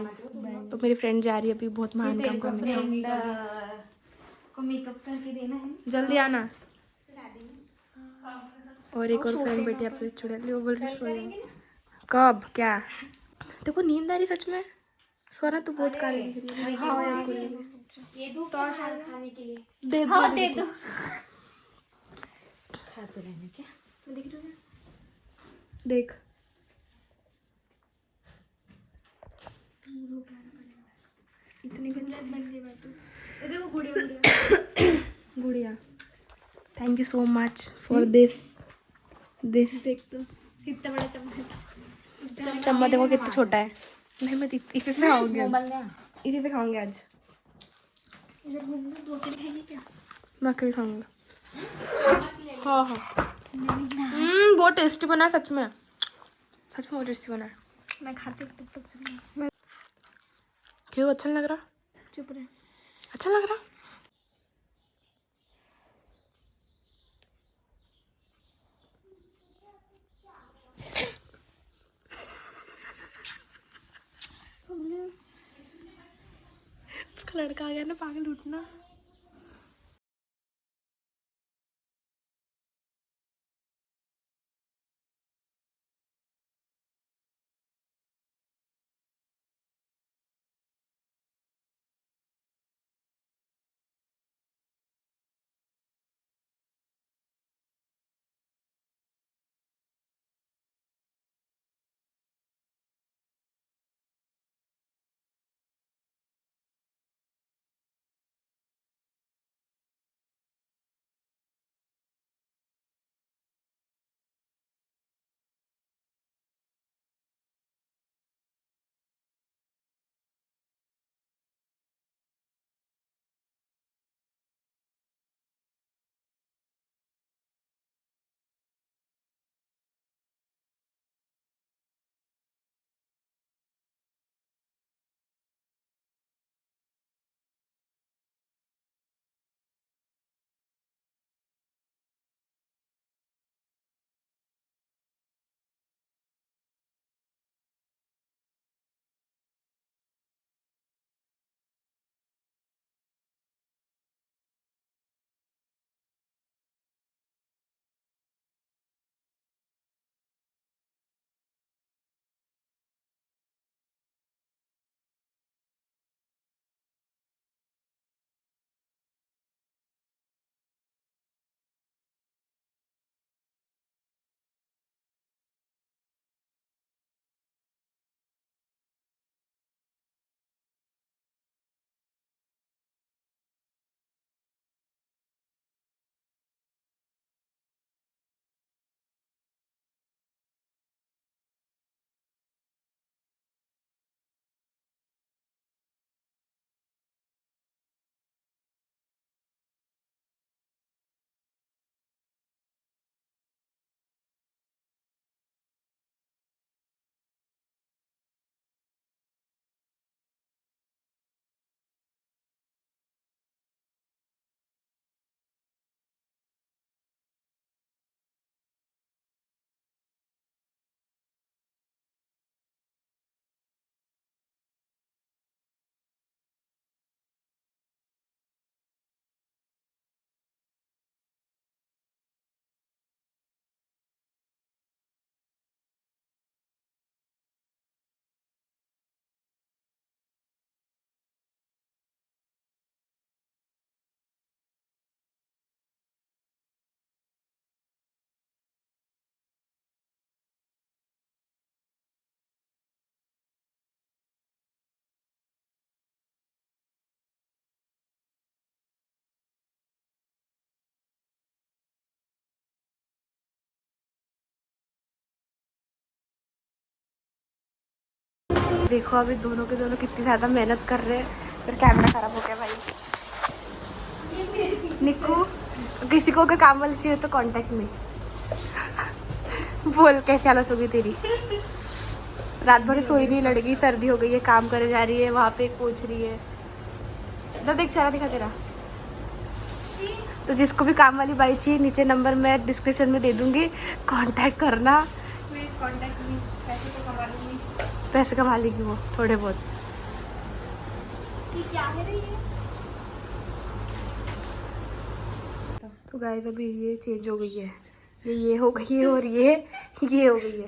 तो मेरी फ्रेंड जा रही है अभी बहुत महान काम करने। को मेकअप करके देना है, जल्दी आना। और एक और फ्रेंड बैठी है अपने चुड़ैल, वो बोल रही सोने। कब क्या देखो नींद आ रही सच में। सोना तू बहुत काली दिख रही है। हाँ यार ये दो तो खाने के लिए दे दो। हाँ, दे दो। खा तो लेना क्या दिख रहा है देख इतनी भी अच्छी बन गई बात। देखो गुड़िया गुड़िया। Thank you so much for this. देख तो कितना बड़ा चम्मच। चम्मच देखो कितना छोटा है। नहीं मैं इसी से खाऊंगी, इसी से खाऊंगी आज। इधर घूम दो तीन खाएंगे क्या? मैं अकेले खाऊंगा। हाँ हाँ बहुत टेस्टी बना है सच में। सच में बहुत टेस्टी बना है। मैं खाती तब तक सुन। क्यों अच्छा नहीं लग रहा? चुप रहे। अच्छा लग रहा? उसका लड़का आ गया ना पागल उठना। देखो अभी दोनों के दोनों कितनी ज़्यादा मेहनत कर रहे हैं। फिर कैमरा खराब हो गया भाई। निक्कू किसी को अगर काम वाली चाहिए तो कांटेक्ट में। बोल कैसे हालत होगी तेरी? रात भर सोई नहीं लड़की, सर्दी हो गई है, काम करे जा रही है, वहाँ पे पूछ रही है। तो देख चेहरा दिखा तेरा। तो जिसको भी काम वाली बाई चाहिए नीचे नंबर मैं डिस्क्रिप्शन में दे दूंगी, कांटेक्ट करना। Please contact me. पैसे तो कमा लूंगी। पैसे कमा लेगी वो थोड़े बहुत। ये क्या है रे ये? तो गाइस अभी ये चेंज हो गई है, ये हो गई है और ये हो गई है।